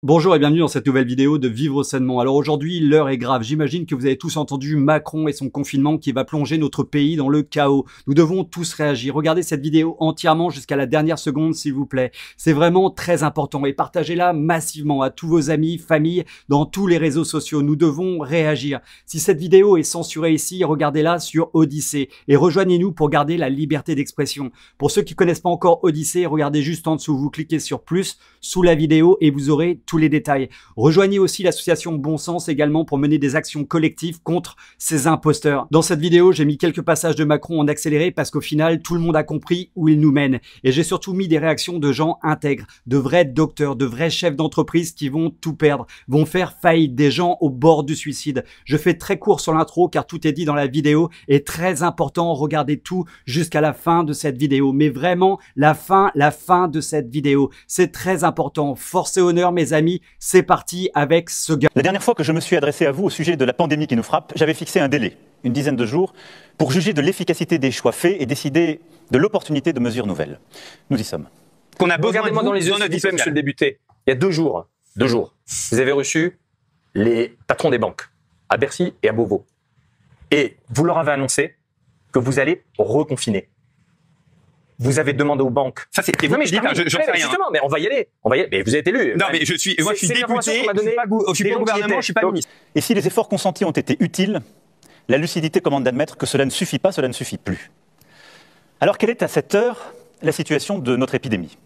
Bonjour et bienvenue dans cette nouvelle vidéo de Vivre sainement. Alors aujourd'hui, l'heure est grave. J'imagine que vous avez tous entendu Macron et son confinement qui va plonger notre pays dans le chaos. Nous devons tous réagir. Regardez cette vidéo entièrement jusqu'à la dernière seconde, s'il vous plaît. C'est vraiment très important et partagez-la massivement à tous vos amis, familles, dans tous les réseaux sociaux. Nous devons réagir. Si cette vidéo est censurée ici, regardez-la sur Odyssée et rejoignez-nous pour garder la liberté d'expression. Pour ceux qui connaissent pas encore Odyssée, regardez juste en dessous. Vous cliquez sur plus sous la vidéo et vous aurez tous les détails. Rejoignez aussi l'association Bon Sens également pour mener des actions collectives contre ces imposteurs. Dans cette vidéo, j'ai mis quelques passages de Macron en accéléré parce qu'au final, tout le monde a compris où il nous mène. Et j'ai surtout mis des réactions de gens intègres, de vrais docteurs, de vrais chefs d'entreprise qui vont tout perdre, vont faire faillite, des gens au bord du suicide. Je fais très court sur l'intro car tout est dit dans la vidéo et très important, regardez tout jusqu'à la fin de cette vidéo. Mais vraiment, la fin de cette vidéo. C'est très important. Force et honneur, mes amis. C'est parti avec ce gars. La dernière fois que je me suis adressé à vous au sujet de la pandémie qui nous frappe, j'avais fixé un délai, une dizaine de jours, pour juger de l'efficacité des choix faits et décider de l'opportunité de mesures nouvelles. Nous y sommes. Qu'on a besoin de vous dans les yeux, s'il vous plaît, monsieur le député. Il y a 2 jours, vous avez reçu les patrons des banques à Bercy et à Beauvau. Et vous leur avez annoncé que vous allez reconfiner. Vous avez demandé aux banques. Ça, c'est vous qui dites, j'en sais rien. Justement, mais on va y aller. Mais vous êtes élu. Non, mais moi, je suis député, je suis pas au gouvernement, je suis pas ministre. Et si les efforts consentis ont été utiles, la lucidité commande d'admettre que cela ne suffit pas, cela ne suffit plus. Alors, quelle est à cette heure la situation de notre épidémie?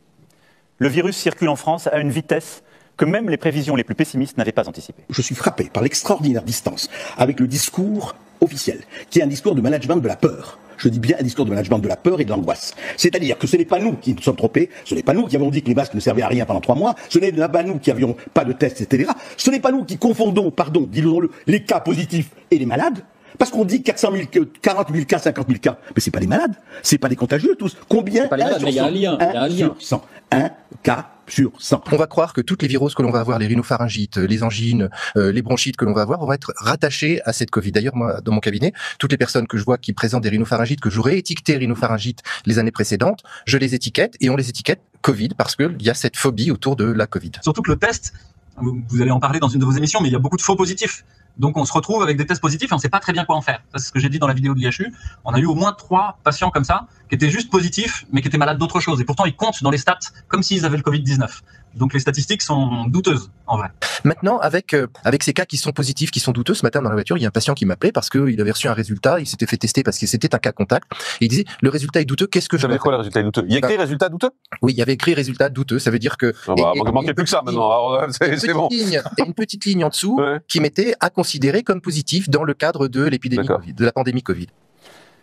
Le virus circule en France à une vitesse que même les prévisions les plus pessimistes n'avaient pas anticipées. Je suis frappé par l'extraordinaire distance avec le discours officiel, qui est un discours de management de la peur. Je dis bien un discours de management de la peur et de l'angoisse. C'est-à-dire que ce n'est pas nous qui nous sommes trompés, ce n'est pas nous qui avons dit que les masques ne servaient à rien pendant 3 mois, ce n'est pas nous qui avions pas de tests, etc. Ce n'est pas nous qui confondons, disons-le, les cas positifs et les malades, parce qu'on dit 400 000, 40 000 cas, 50 000 cas. Mais c'est pas des malades, c'est pas des contagieux tous. Combien? Pas les malades, mais il y a un lien. Un sur 100. Un cas sur 100. On va croire que toutes les viroses que l'on va avoir, les rhinopharyngites, les angines, les bronchites que l'on va avoir, vont être rattachées à cette Covid. D'ailleurs, moi, dans mon cabinet, toutes les personnes que je vois qui présentent des rhinopharyngites, que j'aurais étiqueté rhinopharyngites les années précédentes, je les étiquette et on les étiquette Covid parce qu'il y a cette phobie autour de la Covid. Surtout que le test, vous allez en parler dans une de vos émissions, mais il y a beaucoup de faux positifs. Donc on se retrouve avec des tests positifs et on ne sait pas très bien quoi en faire. Ça, c'est ce que j'ai dit dans la vidéo de l'IHU. On a eu au moins 3 patients comme ça, qui étaient juste positifs, mais qui étaient malades d'autre chose. Et pourtant, ils comptent dans les stats comme s'ils avaient le Covid-19. Donc les statistiques sont douteuses, en vrai. Maintenant, avec ces cas qui sont positifs, qui sont douteux, ce matin dans la voiture, il y a un patient qui m'appelait parce qu'il avait reçu un résultat, il s'était fait tester parce que c'était un cas contact. Et il disait, le résultat est douteux, qu'est-ce que je dois faire? Ça veut dire quoi, le résultat est douteux? Il y a écrit résultat douteux? Oui, il y avait écrit résultat douteux, ça veut dire que... Il manquait plus que ça maintenant, alors c'est bon. Une petite ligne en dessous qui mettait à considérer comme positif dans le cadre de l'épidémie Covid, de la pandémie Covid.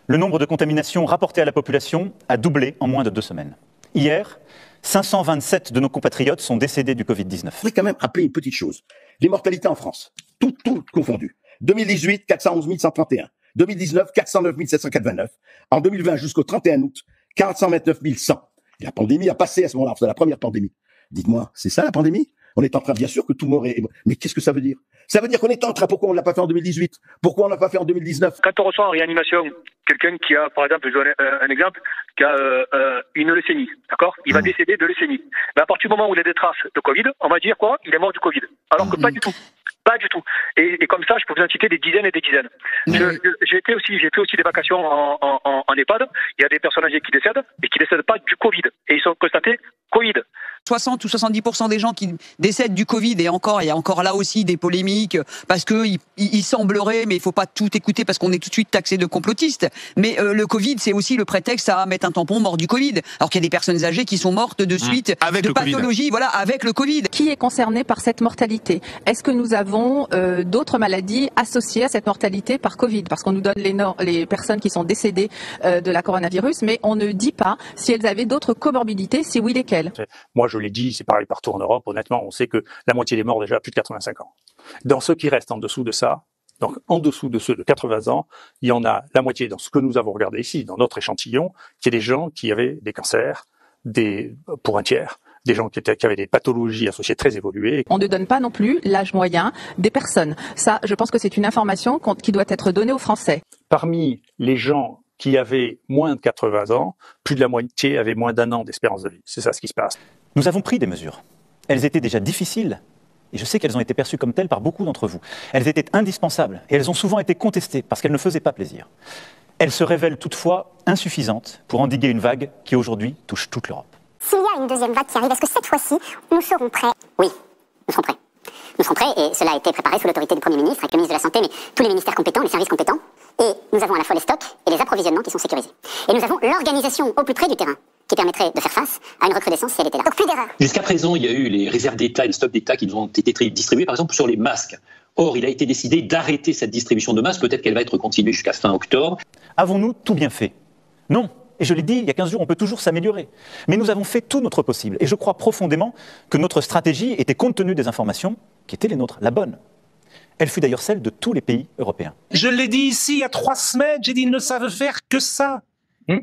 Le nombre de contaminations rapportées à la population a doublé en moins de 2 semaines. Hier, 527 de nos compatriotes sont décédés du Covid-19. Je voudrais quand même rappeler une petite chose. Les mortalités en France, tout confondu. 2018, 411 131. 2019, 409 789. En 2020, jusqu'au 31 août, 429 100. Et la pandémie a passé à ce moment-là, c'est la première pandémie. Dites-moi, c'est ça la pandémie? On est en train, bien sûr, que tout mort est... Mais qu'est-ce que ça veut dire? Ça veut dire qu'on est en train, pourquoi on ne l'a pas fait en 2018? Pourquoi on ne l'a pas fait en 2019? Quand on reçoit en réanimation quelqu'un qui a, par exemple, je donne un exemple, qui a une leucémie, d'accord? Il va décéder de leucémie. Mais à partir du moment où il y a des traces de Covid, on va dire quoi? Il est mort du Covid. Alors que pas du tout. Pas du tout. Et comme ça, je peux vous en citer des dizaines et des dizaines. J'ai fait aussi des vacations en EHPAD. Il y a des personnes âgées qui décèdent et qui décèdent pas du Covid. Et ils sont constatés Covid. 60 ou 70% des gens qui décèdent du Covid, et encore, il y a encore là aussi des polémiques, parce que il semblerait, mais il faut pas tout écouter parce qu'on est tout de suite taxé de complotiste. Mais le Covid, c'est aussi le prétexte à mettre un tampon mort du Covid. Alors qu'il y a des personnes âgées qui sont mortes de suite avec de pathologie, voilà, avec le Covid. Qui est concerné par cette mortalité? Est-ce que nous avons d'autres maladies associées à cette mortalité par Covid? Parce qu'on nous donne les personnes qui sont décédées de la coronavirus, mais on ne dit pas si elles avaient d'autres comorbidités, si oui, lesquelles. Moi, je l'ai dit, c'est pareil partout en Europe, honnêtement, on sait que la moitié des morts déjà à plus de 85 ans. Dans ceux qui restent en dessous de ça, donc en dessous de ceux de 80 ans, il y en a la moitié dans ce que nous avons regardé ici, dans notre échantillon, qui est des gens qui avaient des cancers, pour un tiers, des gens qui avaient des pathologies associées très évoluées. On ne donne pas non plus l'âge moyen des personnes. Ça, je pense que c'est une information qui doit être donnée aux Français. Parmi les gens qui avaient moins de 80 ans, plus de la moitié avaient moins d'1 an d'espérance de vie. C'est ça ce qui se passe. Nous avons pris des mesures. Elles étaient déjà difficiles, et je sais qu'elles ont été perçues comme telles par beaucoup d'entre vous. Elles étaient indispensables et elles ont souvent été contestées parce qu'elles ne faisaient pas plaisir. Elles se révèlent toutefois insuffisantes pour endiguer une vague qui aujourd'hui touche toute l'Europe. S'il y a une deuxième vague qui arrive, est-ce que cette fois-ci, nous serons prêts? Oui, nous serons prêts. Nous serons prêts et cela a été préparé sous l'autorité du Premier ministre, avec le ministre de la Santé, mais tous les ministères compétents, les services compétents. Et nous avons à la fois les stocks et les approvisionnements qui sont sécurisés. Et nous avons l'organisation au plus près du terrain qui permettrait de faire face à une recrudescence si elle était là. Donc plus d'erreurs. Jusqu'à présent, il y a eu les réserves d'État et le stock d'État qui nous ont été distribués, par exemple, sur les masques. Or, il a été décidé d'arrêter cette distribution de masques. Peut-être qu'elle va être continuée jusqu'à fin octobre. Avons-nous tout bien fait? Non. Et je l'ai dit, il y a 15 jours, on peut toujours s'améliorer. Mais nous avons fait tout notre possible. Et je crois profondément que notre stratégie était, compte tenu des informations qui étaient les nôtres, la bonne. Elle fut d'ailleurs celle de tous les pays européens. Je l'ai dit ici il y a 3 semaines, j'ai dit ils ne savent faire que ça.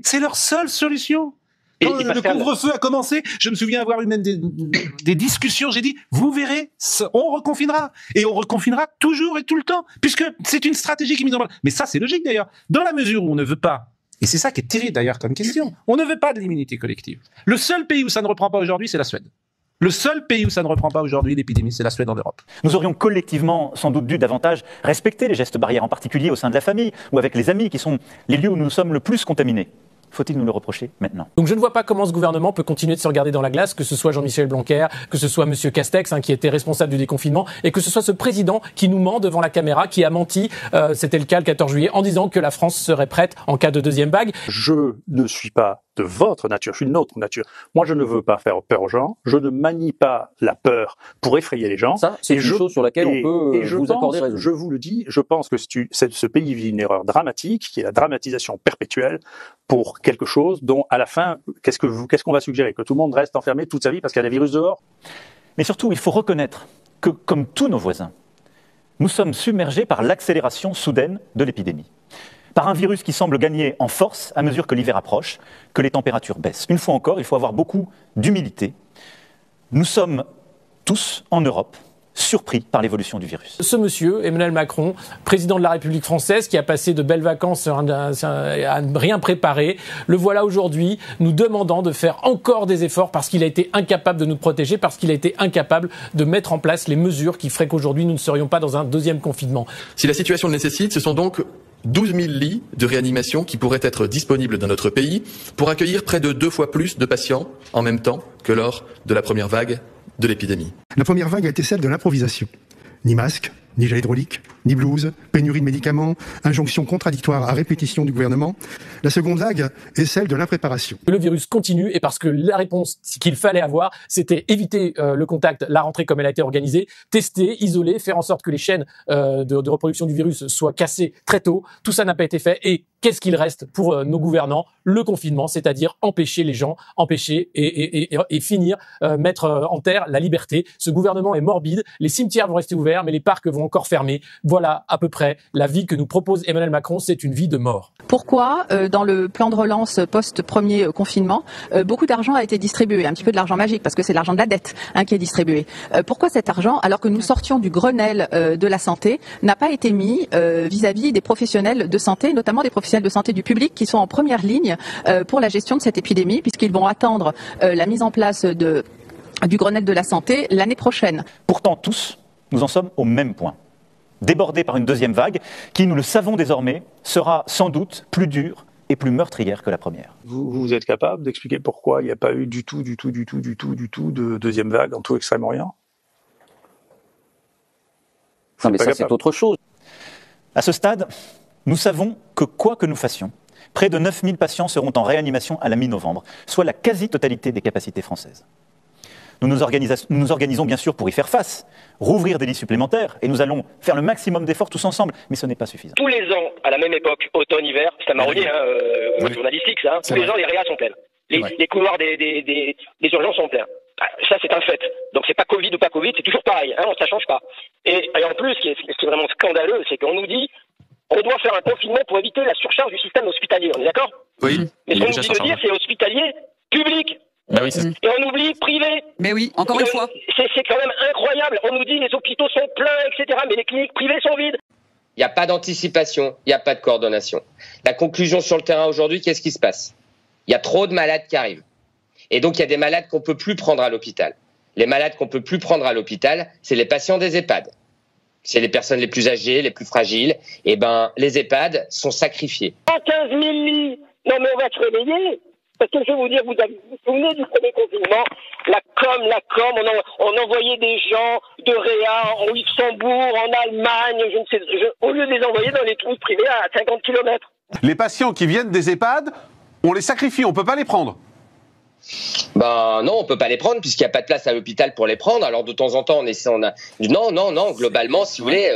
C'est leur seule solution. Quand le couvre-feu a commencé, je me souviens avoir eu même des discussions, j'ai dit, vous verrez, on reconfinera. Et on reconfinera toujours et tout le temps, puisque c'est une stratégie qui est mise en place. Mais ça, c'est logique d'ailleurs. Dans la mesure où on ne veut pas, et c'est ça qui est terrible d'ailleurs comme question, on ne veut pas de l'immunité collective. Le seul pays où ça ne reprend pas aujourd'hui, c'est la Suède. Le seul pays où ça ne reprend pas aujourd'hui l'épidémie, c'est la Suède en Europe. Nous aurions collectivement sans doute dû davantage respecter les gestes barrières, en particulier au sein de la famille ou avec les amis, qui sont les lieux où nous sommes le plus contaminés. Faut-il nous le reprocher maintenant? Donc je ne vois pas comment ce gouvernement peut continuer de se regarder dans la glace, que ce soit Jean-Michel Blanquer, que ce soit M. Castex, qui était responsable du déconfinement, et que ce soit ce président qui nous ment devant la caméra, qui a menti, c'était le cas le 14 juillet, en disant que la France serait prête en cas de deuxième vague. Je ne suis pas de votre nature, je suis de notre nature. Moi, je ne veux pas faire peur aux gens, je ne manie pas la peur pour effrayer les gens. Ça, c'est une chose sur laquelle on peut vous accorder raison. Je vous le dis, je pense que ce pays vit une erreur dramatique, qui est la dramatisation perpétuelle pour quelque chose dont, à la fin, qu'est-ce qu'on va suggérer? Que tout le monde reste enfermé toute sa vie parce qu'il y a des virus dehors? Mais surtout, il faut reconnaître que, comme tous nos voisins, nous sommes submergés par l'accélération soudaine de l'épidémie. Par un virus qui semble gagner en force à mesure que l'hiver approche, que les températures baissent. Une fois encore, il faut avoir beaucoup d'humilité. Nous sommes tous, en Europe, surpris par l'évolution du virus. Ce monsieur, Emmanuel Macron, président de la République française, qui a passé de belles vacances à ne rien préparer, le voilà aujourd'hui nous demandant de faire encore des efforts parce qu'il a été incapable de nous protéger, parce qu'il a été incapable de mettre en place les mesures qui feraient qu'aujourd'hui nous ne serions pas dans un deuxième confinement. Si la situation le nécessite, ce sont donc 12 000 lits de réanimation qui pourraient être disponibles dans notre pays pour accueillir près de 2 fois plus de patients en même temps que lors de la première vague de l'épidémie. La première vague a été celle de l'improvisation. Ni masque, ni gel hydraulique, ni blouse, pénurie de médicaments, injonctions contradictoires à répétition du gouvernement. La seconde vague est celle de l'impréparation. Le virus continue et parce que la réponse qu'il fallait avoir, c'était éviter le contact, la rentrée comme elle a été organisée, tester, isoler, faire en sorte que les chaînes de reproduction du virus soient cassées très tôt. Tout ça n'a pas été fait et qu'est-ce qu'il reste pour nos gouvernants? Le confinement, c'est-à-dire empêcher les gens, empêcher et finir, mettre en terre la liberté. Ce gouvernement est morbide, les cimetières vont rester ouverts, mais les parcs vont encore fermés. Voilà à peu près la vie que nous propose Emmanuel Macron, c'est une vie de mort. Pourquoi, dans le plan de relance post-premier confinement, beaucoup d'argent a été distribué, un petit peu de l'argent magique, parce que c'est l'argent de la dette qui est distribué. Pourquoi cet argent, alors que nous sortions du Grenelle de la santé, n'a pas été mis vis-à-vis des professionnels de santé, notamment des professionnels de santé du public qui sont en première ligne pour la gestion de cette épidémie, puisqu'ils vont attendre la mise en place du Grenelle de la santé l'année prochaine. Pourtant, tous, nous en sommes au même point. Débordés par une deuxième vague qui, nous le savons désormais, sera sans doute plus dure et plus meurtrière que la première. Vous êtes capable d'expliquer pourquoi il n'y a pas eu du tout de deuxième vague en tout Extrême-Orient? Non, mais ça, c'est autre chose. À ce stade, nous savons que quoi que nous fassions, près de 9000 patients seront en réanimation à la mi-novembre, soit la quasi-totalité des capacités françaises. Nous nous organisons bien sûr pour y faire face, rouvrir des lits supplémentaires, et nous allons faire le maximum d'efforts tous ensemble, mais ce n'est pas suffisant. Tous les ans, à la même époque, automne-hiver, c'est un marronnier, journalistique, ça, tous les ans, les réas sont pleins. Les couloirs des urgences sont pleins. Ça, c'est un fait. Donc, c'est pas Covid ou pas Covid, c'est toujours pareil, ça change pas. Et en plus, ce qui est vraiment scandaleux, c'est qu'on nous dit on doit faire un confinement pour éviter la surcharge du système hospitalier. On est d'accord? Oui. Mais ce qu'on nous dit de dire, c'est hospitalier public. Bah oui, et on oublie privé. Mais oui, encore une fois. C'est quand même incroyable. On nous dit les hôpitaux sont pleins, etc. Mais les cliniques privées sont vides. Il n'y a pas d'anticipation, il n'y a pas de coordination. La conclusion sur le terrain aujourd'hui, qu'est-ce qui se passe? Il y a trop de malades qui arrivent. Et donc, il y a des malades qu'on ne peut plus prendre à l'hôpital. Les malades qu'on peut plus prendre à l'hôpital, c'est les patients des EHPAD. C'est les personnes les plus âgées, les plus fragiles. Et ben, les EHPAD sont sacrifiés. 15 000 lits. Non mais on va se réveiller. Parce que je vais vous dire, vous vous souvenez du premier confinement, la com, on envoyait des gens de Réa, en Luxembourg, en Allemagne, au lieu de les envoyer dans les cliniques privées à 50 km. Les patients qui viennent des EHPAD, on les sacrifie, on peut pas les prendre. Ben non, on peut pas les prendre puisqu'il n'y a pas de place à l'hôpital pour les prendre. Alors de temps en temps, non. Globalement, si vous voulez,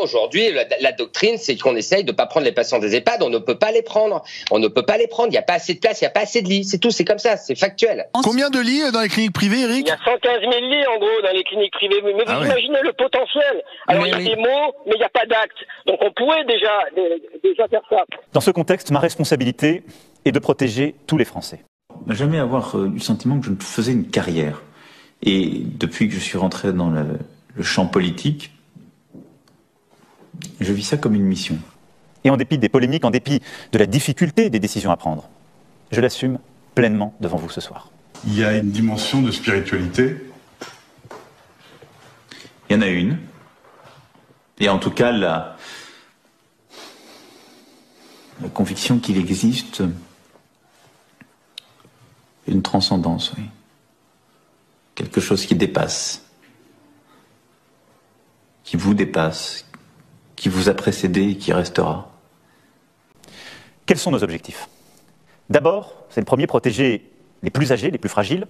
aujourd'hui, la doctrine, c'est qu'on essaye de pas prendre les patients des EHPAD. On ne peut pas les prendre. Il n'y a pas assez de place, il n'y a pas assez de lits. C'est tout, c'est comme ça, c'est factuel. Combien de lits dans les cliniques privées, Eric? Il y a 115 000 lits en gros dans les cliniques privées. Mais vous imaginez le potentiel. Alors il y a des mots, mais il n'y a pas d'actes. Donc on pourrait déjà faire ça. Dans ce contexte, ma responsabilité est de protéger tous les Français. Ne jamais avoir eu le sentiment que je faisais une carrière. Et depuis que je suis rentré dans le champ politique, je vis ça comme une mission. Et en dépit des polémiques, en dépit de la difficulté des décisions à prendre, je l'assume pleinement devant vous ce soir. Il y a une dimension de spiritualité. Il y en a une. Et en tout cas, la conviction qu'il existe une transcendance, oui. Quelque chose qui dépasse, qui vous dépasse, qui vous a précédé et qui restera. Quels sont nos objectifs? D'abord, c'est le premier, protéger les plus âgés, les plus fragiles,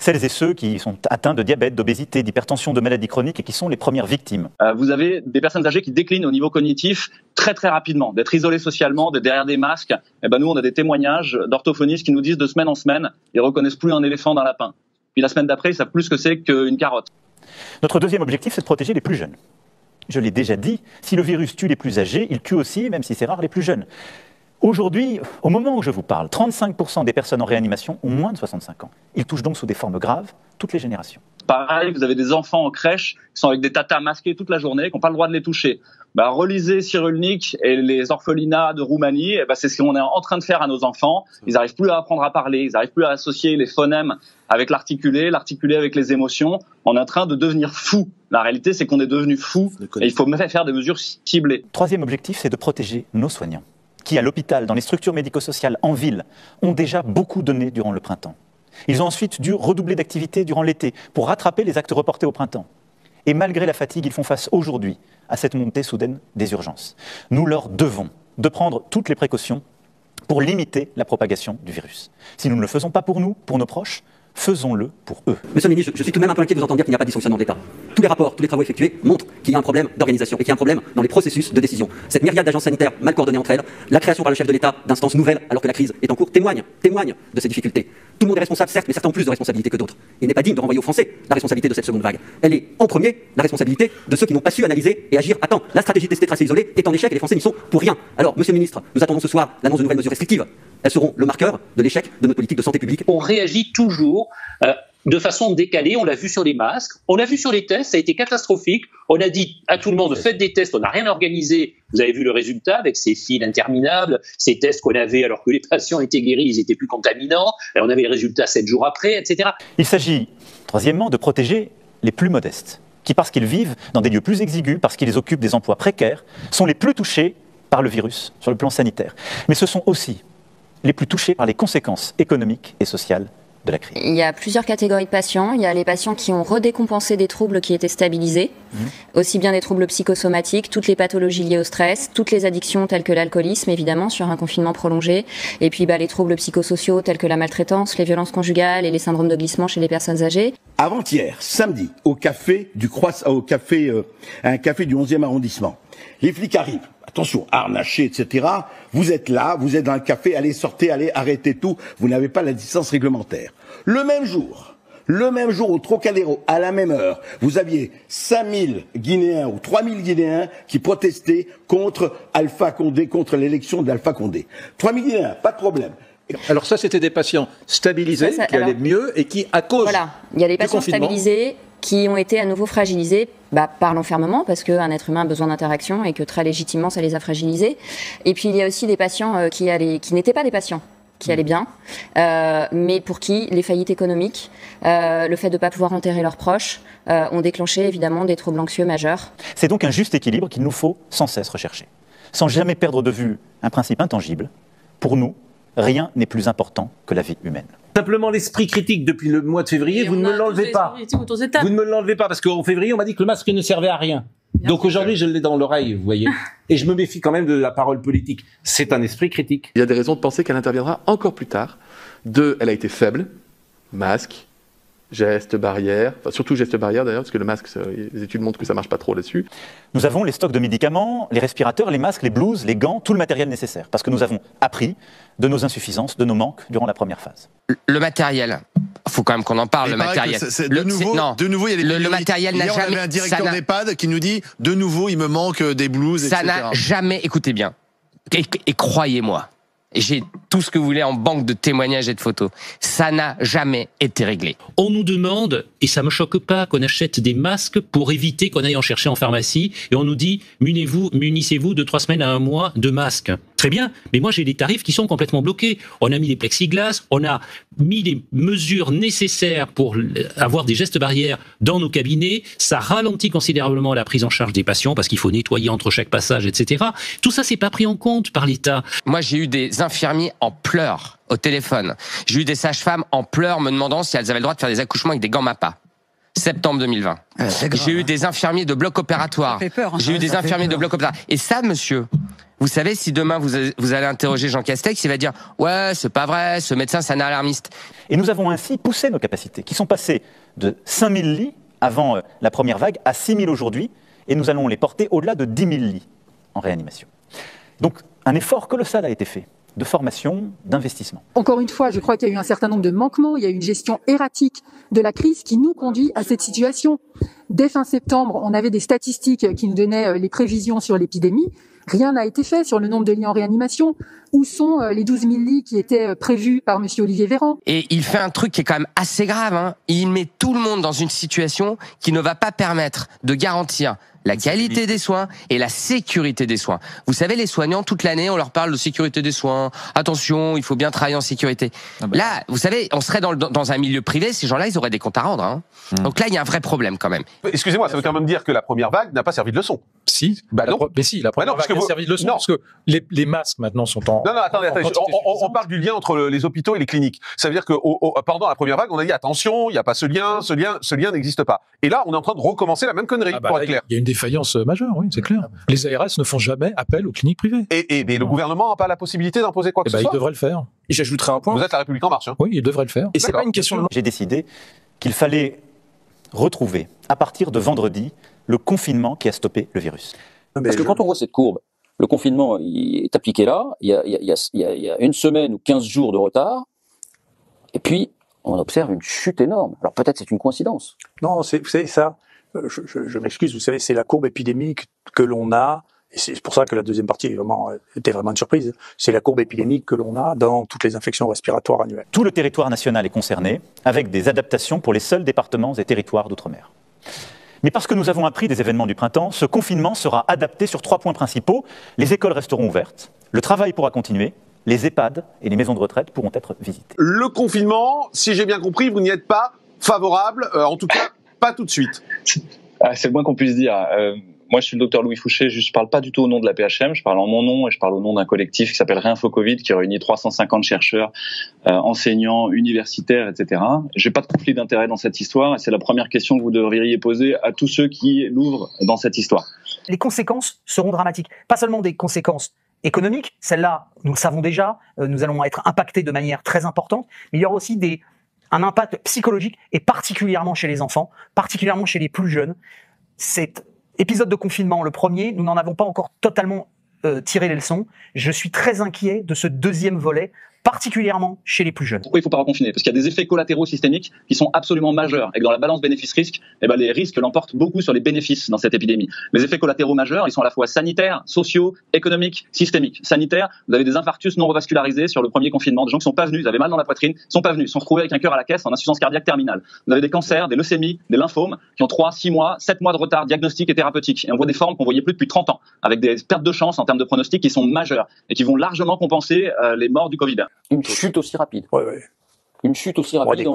celles et ceux qui sont atteints de diabète, d'obésité, d'hypertension, de maladies chroniques et qui sont les premières victimes. Vous avez des personnes âgées qui déclinent au niveau cognitif très très rapidement, d'être isolées socialement, d'être derrière des masques. Et ben nous, on a des témoignages d'orthophonistes qui nous disent de semaine en semaine, ils reconnaissent plus un éléphant d'un lapin. Puis la semaine d'après, ils savent plus ce que c'est qu'une carotte. Notre deuxième objectif, c'est de protéger les plus jeunes. Je l'ai déjà dit, si le virus tue les plus âgés, il tue aussi, même si c'est rare, les plus jeunes. Aujourd'hui, au moment où je vous parle, 35% des personnes en réanimation ont moins de 65 ans. Ils touchent donc sous des formes graves toutes les générations. Pareil, vous avez des enfants en crèche qui sont avec des tatas masqués toute la journée, qui n'ont pas le droit de les toucher. Relisez Cyrulnik et les orphelinats de Roumanie, c'est ce qu'on est en train de faire à nos enfants. Ils n'arrivent plus à apprendre à parler, ils n'arrivent plus à associer les phonèmes avec l'articulé avec les émotions. On est en train de devenir fous. La réalité, c'est qu'on est devenu fous et il faut faire des mesures ciblées. Troisième objectif, c'est de protéger nos soignants, qui, à l'hôpital, dans les structures médico-sociales, en ville, ont déjà beaucoup donné durant le printemps. Ils ont ensuite dû redoubler d'activité durant l'été pour rattraper les actes reportés au printemps. Et malgré la fatigue, ils font face aujourd'hui à cette montée soudaine des urgences. Nous leur devons de prendre toutes les précautions pour limiter la propagation du virus. Si nous ne le faisons pas pour nous, pour nos proches, faisons-le pour eux. Monsieur le ministre, je suis tout de même un peu inquiet de vous entendre dire qu'il n'y a pas de dysfonctionnement de l'État. Tous les rapports, tous les travaux effectués montrent qu'il y a un problème d'organisation et qu'il y a un problème dans les processus de décision. Cette myriade d'agences sanitaires mal coordonnées entre elles, la création par le chef de l'État d'instances nouvelles alors que la crise est en cours, témoigne de ces difficultés. Tout le monde est responsable, certes, mais certains ont plus de responsabilités que d'autres. Il n'est pas digne de renvoyer aux Français la responsabilité de cette seconde vague. Elle est en premier la responsabilité de ceux qui n'ont pas su analyser et agir à temps. La stratégie tester, tracer, isoler est en échec et les Français n'y sont pour rien. Alors, monsieur le ministre, nous attendons ce soir l'annonce de nouvelles mesures restrictives. Elles seront le marqueur de l'échec de notre politique de santé publique. On réagit toujours de façon décalée, on l'a vu sur les masques, on l'a vu sur les tests, ça a été catastrophique. On a dit à tout le monde, faites des tests, on n'a rien organisé. Vous avez vu le résultat avec ces files interminables, ces tests qu'on avait alors que les patients étaient guéris, ils étaient plus contaminants, et on avait les résultats 7 jours après, etc. Il s'agit, troisièmement, de protéger les plus modestes, qui, parce qu'ils vivent dans des lieux plus exigus, parce qu'ils occupent des emplois précaires, sont les plus touchés par le virus sur le plan sanitaire. Mais ce sont aussi les plus touchés par les conséquences économiques et sociales de la crise. Il y a plusieurs catégories de patients. Il y a les patients qui ont redécompensé des troubles qui étaient stabilisés, aussi bien des troubles psychosomatiques, toutes les pathologies liées au stress, toutes les addictions telles que l'alcoolisme, évidemment, sur un confinement prolongé, et puis les troubles psychosociaux tels que la maltraitance, les violences conjugales et les syndromes de glissement chez les personnes âgées. Avant-hier, samedi, un café du 11e arrondissement. Les flics arrivent, attention, harnachés, etc. Vous êtes là, vous êtes dans le café, allez, sortez, allez, arrêtez tout. Vous n'avez pas la distance réglementaire. Le même jour, au Trocadéro, à la même heure, vous aviez 5000 Guinéens ou 3000 Guinéens qui protestaient contre Alpha Condé, contre l'élection d'Alpha Condé. 3000 Guinéens, pas de problème. Alors ça, c'était des patients stabilisés, qui allaient mieux et qui, à cause il y a des patients stabilisés qui ont été à nouveau fragilisés par l'enfermement, parce qu'un être humain a besoin d'interaction et que très légitimement, ça les a fragilisés. Et puis, il y a aussi des patients qui n'étaient pas des patients, qui allait bien, mais pour qui les faillites économiques, le fait de ne pas pouvoir enterrer leurs proches, ont déclenché évidemment des troubles anxieux majeurs. C'est donc un juste équilibre qu'il nous faut sans cesse rechercher, sans jamais perdre de vue un principe intangible. Pour nous, rien n'est plus important que la vie humaine. Simplement l'esprit critique depuis le mois de février, vous ne me l'enlevez pas. Vous ne me l'enlevez pas parce qu'en février, on m'a dit que le masque ne servait à rien. Donc aujourd'hui, je l'ai dans l'oreille, vous voyez. Et je me méfie quand même de la parole politique. C'est un esprit critique. Il y a des raisons de penser qu'elle interviendra encore plus tard. Elle a été faible, masque, gestes barrières, enfin surtout gestes barrières d'ailleurs, parce que le masque, les études montrent que ça marche pas trop là-dessus. Nous avons les stocks de médicaments, les respirateurs, les masques, les blouses, les gants, tout le matériel nécessaire, parce que nous avons appris de nos insuffisances, de nos manques durant la première phase. Le matériel, faut quand même qu'on en parle. Le matériel. De nouveau, il y a le matériel n'a jamais. On avait un directeur d'EHPAD qui nous dit de nouveau, il me manque des blouses, etc. Ça n'a jamais. Écoutez bien, et croyez-moi. J'ai tout ce que vous voulez en banque de témoignages et de photos. Ça n'a jamais été réglé. On nous demande, et ça me choque pas, qu'on achète des masques pour éviter qu'on aille en chercher en pharmacie. Et on nous dit, munissez-vous de 3 semaines à 1 mois de masques. Très bien, mais moi j'ai des tarifs qui sont complètement bloqués. On a mis les plexiglas, on a mis les mesures nécessaires pour avoir des gestes barrières dans nos cabinets. Ça ralentit considérablement la prise en charge des patients parce qu'il faut nettoyer entre chaque passage, etc. Tout ça, c'est pas pris en compte par l'État. Moi, j'ai eu des infirmiers en pleurs au téléphone. J'ai eu des sages-femmes en pleurs me demandant si elles avaient le droit de faire des accouchements avec des gants MAPA. Septembre 2020. J'ai eu des infirmiers de bloc opératoire. J'ai eu des infirmiers de bloc opératoire. Et ça, monsieur, vous savez, si demain vous allez interroger Jean Castex, il va dire « Ouais, c'est pas vrai, ce médecin, c'est un alarmiste ». Et nous avons ainsi poussé nos capacités, qui sont passées de 5000 lits avant la première vague à 6000 aujourd'hui, et nous allons les porter au-delà de 10 000 lits en réanimation. Donc, un effort colossal a été fait, de formation, d'investissement. Encore une fois, je crois qu'il y a eu un certain nombre de manquements, il y a eu une gestion erratique de la crise qui nous conduit à cette situation. Dès fin septembre, on avait des statistiques qui nous donnaient les prévisions sur l'épidémie. Rien n'a été fait sur le nombre de lits en réanimation. Où sont les 12 000 lits qui étaient prévus par monsieur Olivier Véran? Et il fait un truc qui est quand même assez grave, hein. Il met tout le monde dans une situation qui ne va pas permettre de garantir la qualité des soins et la sécurité des soins. Vous savez, les soignants, toute l'année, on leur parle de sécurité des soins. Attention, il faut bien travailler en sécurité. Là, vous savez, on serait dans un milieu privé, ces gens-là, ils auraient des comptes à rendre. Hein. Donc là, il y a un vrai problème quand même. Excusez-moi, ça veut quand même dire que la première vague n'a pas servi de leçon. Si, mais si, la première vague a servi de leçon, parce que les masques maintenant sont en... Non, attendez, on parle du lien entre les hôpitaux et les cliniques. Ça veut dire que pendant la première vague, on a dit attention, il n'y a pas ce lien n'existe pas. Et là, on est en train de recommencer la même connerie, pour être clair. Il y a une défaillance majeure, oui, c'est clair. Les ARS ne font jamais appel aux cliniques privées. Et le gouvernement n'a pas la possibilité d'imposer quoi que ce soit. Il devrait le faire. Et j'ajouterai un point. Vous êtes la République en marche. Hein. Oui, il devrait le faire. Et c'est pas une question de... J'ai décidé qu'il fallait retrouver, à partir de vendredi, le confinement qui a stoppé le virus. Parce que quand on voit cette courbe, le confinement est appliqué là, il y a 1 semaine ou 15 jours de retard, et puis on observe une chute énorme. Alors peut-être c'est une coïncidence. Non, vous savez ça, je m'excuse, vous savez, c'est la courbe épidémique que l'on a, et c'est pour ça que la deuxième partie était vraiment une surprise, c'est la courbe épidémique que l'on a dans toutes les infections respiratoires annuelles. Tout le territoire national est concerné, avec des adaptations pour les seuls départements et territoires d'outre-mer. Mais parce que nous avons appris des événements du printemps, ce confinement sera adapté sur 3 points principaux. Les écoles resteront ouvertes, le travail pourra continuer, les EHPAD et les maisons de retraite pourront être visitées. Le confinement, si j'ai bien compris, vous n'y êtes pas favorable, en tout cas pas tout de suite. C'est le moins qu'on puisse dire. Moi, je suis le docteur Louis Fouché, je parle pas du tout au nom de la PHM, je parle en mon nom et je parle au nom d'un collectif qui s'appelle Réinfo Covid, qui réunit 350 chercheurs, enseignants, universitaires, etc. J'ai pas de conflit d'intérêt dans cette histoire et c'est la première question que vous devriez poser à tous ceux qui l'ouvrent dans cette histoire. Les conséquences seront dramatiques. Pas seulement des conséquences économiques, celles-là, nous le savons déjà, nous allons être impactés de manière très importante, mais il y aura aussi un impact psychologique et particulièrement chez les enfants, particulièrement chez les plus jeunes. Cet épisode de confinement, le premier, nous n'en avons pas encore totalement tiré les leçons. Je suis très inquiet de ce deuxième volet, particulièrement chez les plus jeunes. Pourquoi il ne faut pas reconfiner? Parce qu'il y a des effets collatéraux systémiques qui sont absolument majeurs et que dans la balance bénéfice-risque, les risques l'emportent beaucoup sur les bénéfices dans cette épidémie. Les effets collatéraux majeurs, ils sont à la fois sanitaires, sociaux, économiques, systémiques. Sanitaires, vous avez des infarctus non revascularisés sur le premier confinement, des gens qui sont pas venus, ils avaient mal dans la poitrine, sont pas venus, sont retrouvés avec un cœur à la caisse en insuffisance cardiaque terminale. Vous avez des cancers, des leucémies, des lymphomes qui ont 3, 6 mois, 7 mois de retard diagnostique et thérapeutique. Et on voit des formes qu'on voyait plus depuis 30 ans, avec des pertes de chance en termes de pronostics qui sont majeures et qui vont largement compenser les morts du Covid. Une chute aussi rapide. Oui. Une chute aussi rapide.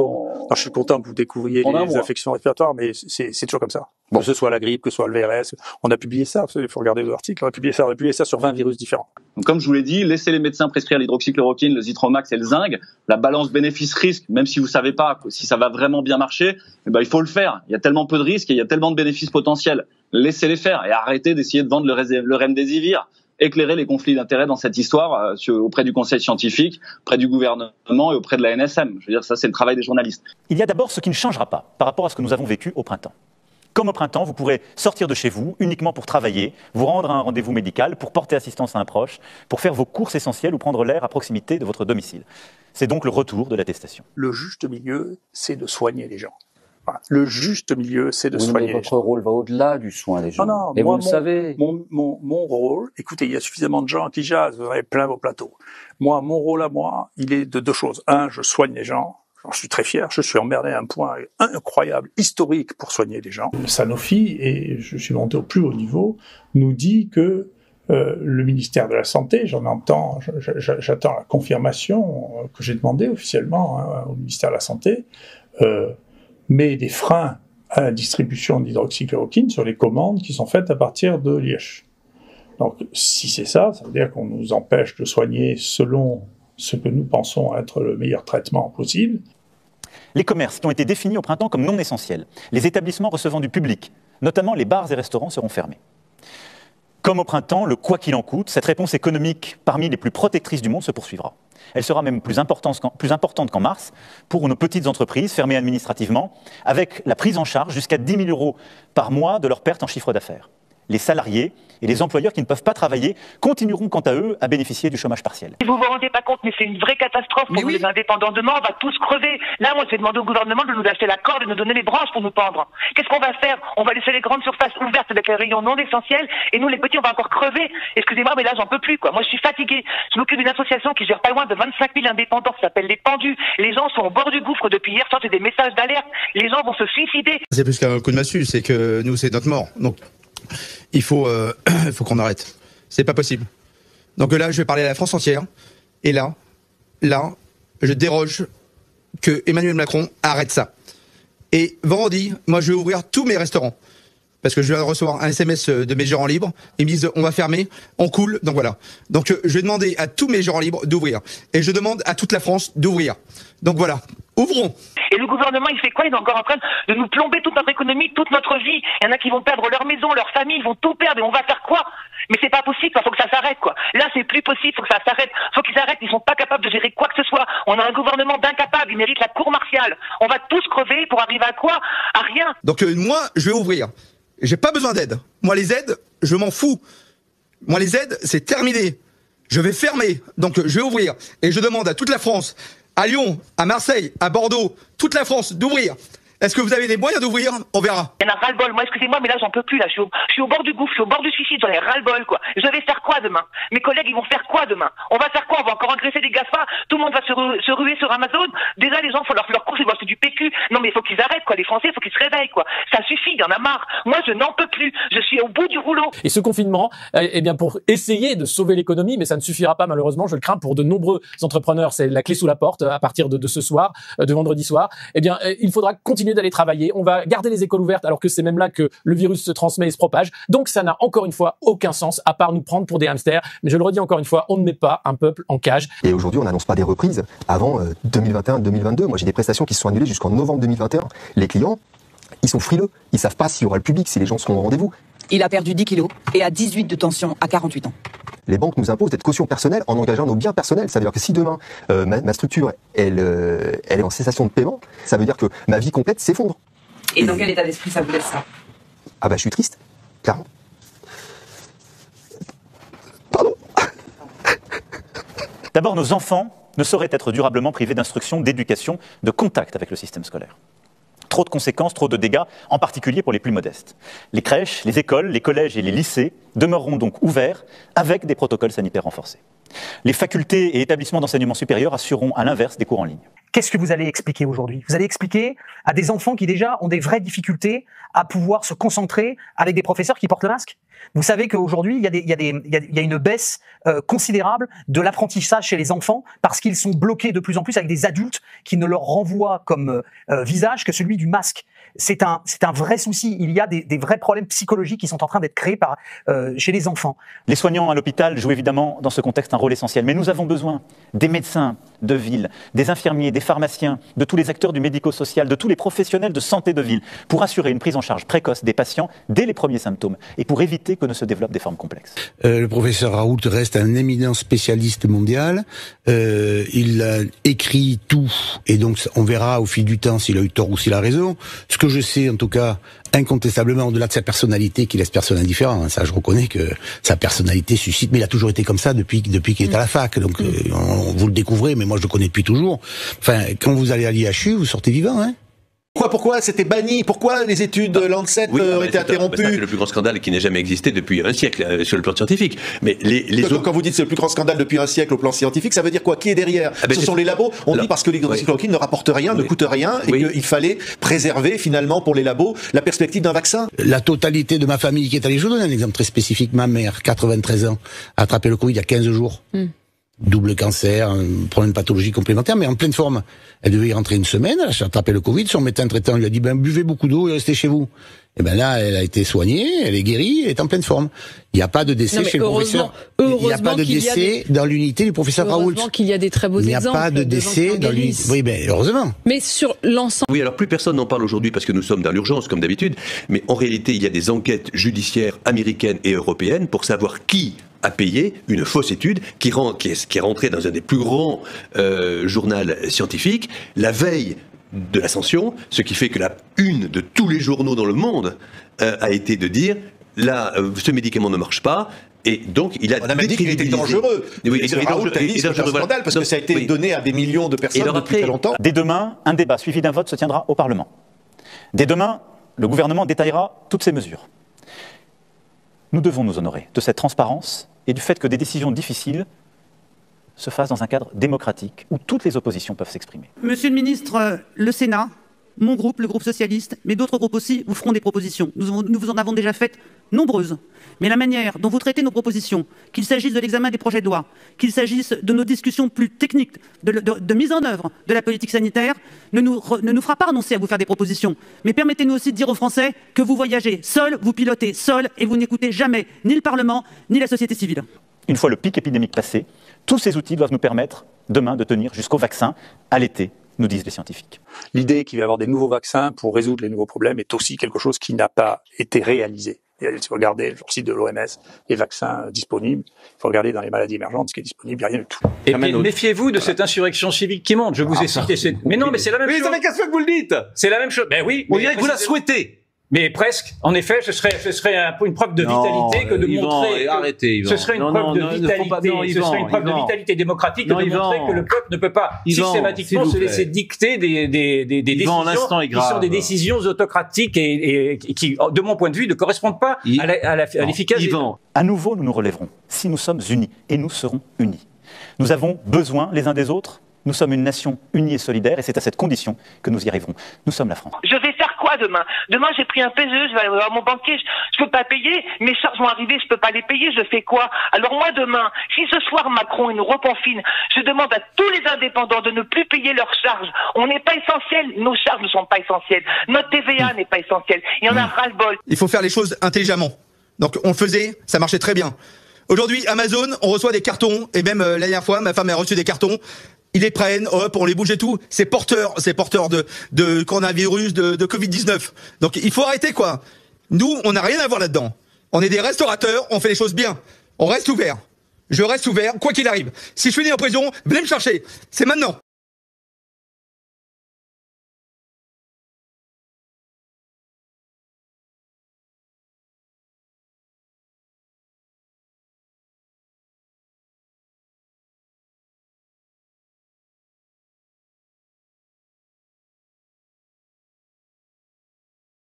Je suis content que vous découvriez les infections respiratoires, mais c'est toujours comme ça. Que ce soit la grippe, que ce soit le VRS. On a publié ça, il faut regarder les articles, on a publié ça sur 20 virus différents. Donc, comme je vous l'ai dit, laissez les médecins prescrire l'hydroxychloroquine, le Zithromax et le zinc. La balance bénéfice-risque, même si vous savez pas si ça va vraiment bien marcher, il faut le faire. Il y a tellement peu de risques et il y a tellement de bénéfices potentiels. Laissez-les faire et arrêtez d'essayer de vendre le remdesivir. Éclairer les conflits d'intérêts dans cette histoire auprès du conseil scientifique, auprès du gouvernement et auprès de la NSM. Je veux dire, ça c'est le travail des journalistes. Il y a d'abord ce qui ne changera pas par rapport à ce que nous avons vécu au printemps. Comme au printemps, vous pourrez sortir de chez vous uniquement pour travailler, vous rendre à un rendez-vous médical, pour porter assistance à un proche, pour faire vos courses essentielles ou prendre l'air à proximité de votre domicile. C'est donc le retour de l'attestation. Le juste milieu, c'est de soigner les gens. Le juste milieu, c'est de soigner. Votre rôle va au-delà du soin des gens. Non, et vous le savez. Mon rôle, écoutez, il y a suffisamment de gens qui jassent, vous avez plein vos plateaux. Mon rôle à moi, il est de deux choses. Un, je soigne les gens. J'en suis très fier. Je suis emmerdé à un point incroyable, historique pour soigner les gens. Sanofi, et je suis monté au plus haut niveau, nous dit que le ministère de la Santé, j'attends la confirmation que j'ai demandée officiellement au ministère de la Santé, met des freins à la distribution d'hydroxychloroquine sur les commandes qui sont faites à partir de Liège. Donc, si c'est ça, ça veut dire qu'on nous empêche de soigner selon ce que nous pensons être le meilleur traitement possible. Les commerces qui ont été définis au printemps comme non essentiels, les établissements recevant du public, notamment les bars et restaurants, seront fermés. Comme au printemps, le quoi qu'il en coûte, cette réponse économique parmi les plus protectrices du monde se poursuivra. Elle sera même plus importante qu'en mars pour nos petites entreprises fermées administrativement, avec la prise en charge jusqu'à 10 000 € par mois de leur perte en chiffre d'affaires. Les salariés et les employeurs qui ne peuvent pas travailler continueront quant à eux à bénéficier du chômage partiel. Vous vous rendez pas compte, mais c'est une vraie catastrophe pour les indépendants. Demain, on va tous crever. Là, moi, je vais demander au gouvernement de nous acheter la corde et de nous donner les branches pour nous pendre. Qu'est-ce qu'on va faire? On va laisser les grandes surfaces ouvertes avec les rayons non essentiels et nous, les petits, on va encore crever. Excusez-moi, mais là, j'en peux plus, quoi. Moi, je suis fatigué. Je m'occupe d'une association qui gère pas loin de 25 000 indépendants, ça s'appelle Les Pendus. Les gens sont au bord du gouffre depuis hier soir, c'est des messages d'alerte. Les gens vont se suicider. C'est plus qu'un coup de massue, c'est que nous, c'est notre mort. Donc, il faut qu'on arrête. C'est pas possible. Donc là, je vais parler à la France entière. Et là, je déroge que Emmanuel Macron arrête ça. Et vendredi, moi, je vais ouvrir tous mes restaurants. Parce que je viens de recevoir un SMS de mes gérants libres. Ils me disent, on va fermer, on coule, donc voilà. Donc je vais demander à tous mes gérants libres d'ouvrir. Et je demande à toute la France d'ouvrir. Donc voilà, ouvrons. Et le gouvernement, il fait quoi? Il est encore en train de nous plomber toute notre économie, toute notre vie. Il y en a qui vont perdre leur maison, leur famille, ils vont tout perdre et on va faire quoi? Mais c'est pas possible, il faut que ça s'arrête, quoi. Là, c'est plus possible, faut que ça s'arrête. Faut qu'ils arrêtent, ils sont pas capables de gérer quoi que ce soit. On a un gouvernement d'incapables, il mérite la cour martiale. On va tous crever pour arriver à quoi? À rien. Donc moi, je vais ouvrir. J'ai pas besoin d'aide. Moi, les aides, je m'en fous. Moi, les aides, c'est terminé. Je vais fermer. Donc, je vais ouvrir. Et je demande à toute la France, à Lyon, à Marseille, à Bordeaux, toute la France, d'ouvrir. Est-ce que vous avez les moyens d'ouvrir? On verra. Il y en a ras-le-bol. Moi, excusez-moi, mais là, j'en peux plus, là. Je suis au bord du gouffre, je suis au bord du suicide, j'en ai ras-le-bol, quoi. Je vais faire quoi demain? Mes collègues, ils vont faire quoi demain? On va faire quoi? On va encore engraisser des GAFA? Tout le monde va se ruer sur Amazon? Déjà, les gens font leur course, ils vont acheter du PQ. Non, mais il faut qu'ils arrêtent, quoi. Les Français, il faut qu'ils se réveillent, quoi. Ça suffit, il y en a marre. Moi, je n'en peux plus. Je suis au bout du rouleau. Et ce confinement, eh bien, pour essayer de sauver l'économie, mais ça ne suffira pas, malheureusement, je le crains pour de nombreux entrepreneurs. C'est la clé sous la porte à partir de ce soir, de vendredi soir. Eh bien, il faudra continuer d'aller travailler. On va garder les écoles ouvertes alors que c'est même là que le virus se transmet et se propage. Donc ça n'a encore une fois aucun sens à part nous prendre pour des hamsters. Mais je le redis encore une fois, on ne met pas un peuple en cage. Et aujourd'hui, on n'annonce pas des reprises avant 2021-2022. Moi, j'ai des prestations qui se sont annulées jusqu'en novembre 2021. Les clients, ils sont frileux. Ils savent pas s'il y aura le public, si les gens seront au rendez-vous. Il a perdu 10 kilos et a 18 de tension à 48 ans. Les banques nous imposent cette caution personnelle en engageant nos biens personnels. Ça veut dire que si demain, ma structure, elle est en cessation de paiement, ça veut dire que ma vie complète s'effondre. Et dans quel état d'esprit ça vous laisse ça? Ah bah je suis triste, clairement. D'abord, nos enfants ne sauraient être durablement privés d'instruction, d'éducation, de contact avec le système scolaire. Trop de conséquences, trop de dégâts, en particulier pour les plus modestes. Les crèches, les écoles, les collèges et les lycées demeureront donc ouverts avec des protocoles sanitaires renforcés. Les facultés et établissements d'enseignement supérieur assureront à l'inverse des cours en ligne. Qu'est-ce que vous allez expliquer aujourd'hui? Vous allez expliquer à des enfants qui déjà ont des vraies difficultés à pouvoir se concentrer avec des professeurs qui portent le masque? Vous savez qu'aujourd'hui, il y a une baisse considérable de l'apprentissage chez les enfants parce qu'ils sont bloqués de plus en plus avec des adultes qui ne leur renvoient comme visage que celui du masque. C'est un vrai souci. Il y a des vrais problèmes psychologiques qui sont en train d'être créés chez les enfants. Les soignants à l'hôpital jouent évidemment dans ce contexte un rôle essentiel, mais nous avons besoin des médecins de ville, des infirmiers, des pharmaciens, de tous les acteurs du médico-social, de tous les professionnels de santé de ville, pour assurer une prise en charge précoce des patients dès les premiers symptômes et pour éviter que ne se développent des formes complexes. Le professeur Raoult reste un éminent spécialiste mondial. Il a écrit tout, et donc on verra au fil du temps s'il a eu tort ou s'il a raison. Ce que je sais, en tout cas, incontestablement, au-delà de sa personnalité qui laisse personne indifférent, hein, ça je reconnais que sa personnalité suscite, mais il a toujours été comme ça depuis qu'il est à la fac, donc vous le découvrez, mais moi je le connais depuis toujours. Enfin, quand vous allez à l'IHU, vous sortez vivant, hein. Pourquoi c'était banni? Pourquoi les études Lancet ont été interrompues? C'est le plus grand scandale qui n'ait jamais existé depuis un siècle sur le plan scientifique. Mais les autres... Quand vous dites c'est le plus grand scandale depuis un siècle au plan scientifique, ça veut dire quoi? Qui est derrière? Ce sont les labos. On dit parce que l'hydroxychloroquine ne rapporte rien, ne coûte rien, et qu'il fallait préserver finalement pour les labos la perspective d'un vaccin. La totalité de ma famille qui est allée, je vous donne un exemple très spécifique, ma mère, 93 ans, a attrapé le Covid il y a 15 jours. Double cancer, un problème de pathologie complémentaire, mais en pleine forme. Elle devait y rentrer une semaine, elle a attrapé le Covid, son médecin traitant lui a dit, buvez beaucoup d'eau et restez chez vous. Et là, elle a été soignée, elle est guérie, elle est en pleine forme. Il n'y a pas de décès chez le professeur. Il n'y a pas de décès dans l'unité du professeur Raoult. Heureusement qu'il y a des très beaux exemples. Il n'y a pas de décès dans l'unité. Oui, heureusement. Mais sur l'ensemble. Oui, alors plus personne n'en parle aujourd'hui parce que nous sommes dans l'urgence, comme d'habitude. Mais en réalité, il y a des enquêtes judiciaires américaines et européennes pour savoir qui a payé une fausse étude qui est rentrée dans un des plus grands journaux scientifiques la veille de l'ascension, ce qui fait que la une de tous les journaux dans le monde a été de dire là, ce médicament ne marche pas. Et donc, il a même dit qu'il était dangereux. Oui, et Raoult a dit que c'est un scandale parce que ça a été donné à des millions de personnes depuis très longtemps. Dès demain, un débat suivi d'un vote se tiendra au Parlement. Dès demain, le gouvernement détaillera toutes ces mesures. Nous devons nous honorer de cette transparence et du fait que des décisions difficiles se fassent dans un cadre démocratique où toutes les oppositions peuvent s'exprimer. Monsieur le ministre, le Sénat, mon groupe, le groupe socialiste, mais d'autres groupes aussi, vous feront des propositions. Nous vous en avons déjà faites nombreuses. Mais la manière dont vous traitez nos propositions, qu'il s'agisse de l'examen des projets de loi, qu'il s'agisse de nos discussions plus techniques, de mise en œuvre de la politique sanitaire, ne nous fera pas renoncer à vous faire des propositions. Mais permettez-nous aussi de dire aux Français que vous voyagez seul, vous pilotez seul, et vous n'écoutez jamais ni le Parlement, ni la société civile. Une fois le pic épidémique passé, tous ces outils doivent nous permettre, demain, de tenir jusqu'au vaccin, à l'été, nous disent les scientifiques. L'idée qu'il va y avoir des nouveaux vaccins pour résoudre les nouveaux problèmes est aussi quelque chose qui n'a pas été réalisé. Et si vous regardez sur le site de l'OMS, les vaccins disponibles, il faut regarder dans les maladies émergentes ce qui est disponible, il n'y a rien du tout. Et puis méfiez-vous de cette insurrection civique qui monte. Je vous ai cité cette... Mais non, mais c'est la même chose. Mais ça fait 15 fois que vous le dites. C'est la même chose. Ben oui. On dirait que vous la souhaitez. Mais presque. En effet, ce serait une preuve de vitalité que de montrer. Arrêtez, Yvan. Ce serait une preuve de vitalité. Ce serait une preuve de vitalité démocratique que de montrer que le peuple ne peut pas systématiquement se laisser dicter des décisions qui sont des décisions autocratiques et qui, de mon point de vue, ne correspondent pas à l'efficacité. À nouveau, nous nous relèverons si nous sommes unis, et nous serons unis. Nous avons besoin les uns des autres. Nous sommes une nation unie et solidaire, et c'est à cette condition que nous y arriverons. Nous sommes la France. Je vais faire quoi demain? Demain, j'ai pris un PGE, je vais aller voir mon banquier, je peux pas payer, mes charges vont arriver, je peux pas les payer, je fais quoi? Alors moi, demain, si ce soir Macron nous reconfine, je demande à tous les indépendants de ne plus payer leurs charges. On n'est pas essentiel, nos charges ne sont pas essentielles, notre TVA n'est pas essentielle, il y en a ras-le-bol. Il faut faire les choses intelligemment. Donc on le faisait, ça marchait très bien. Aujourd'hui, Amazon, on reçoit des cartons, et même la dernière fois, ma femme a reçu des cartons. Ils les prennent, hop, on les bouge et tout. C'est porteur de coronavirus, de Covid-19. Donc il faut arrêter, quoi. Nous, on n'a rien à voir là-dedans. On est des restaurateurs, on fait les choses bien. On reste ouvert. Je reste ouvert, quoi qu'il arrive. Si je finis en prison, venez me chercher. C'est maintenant.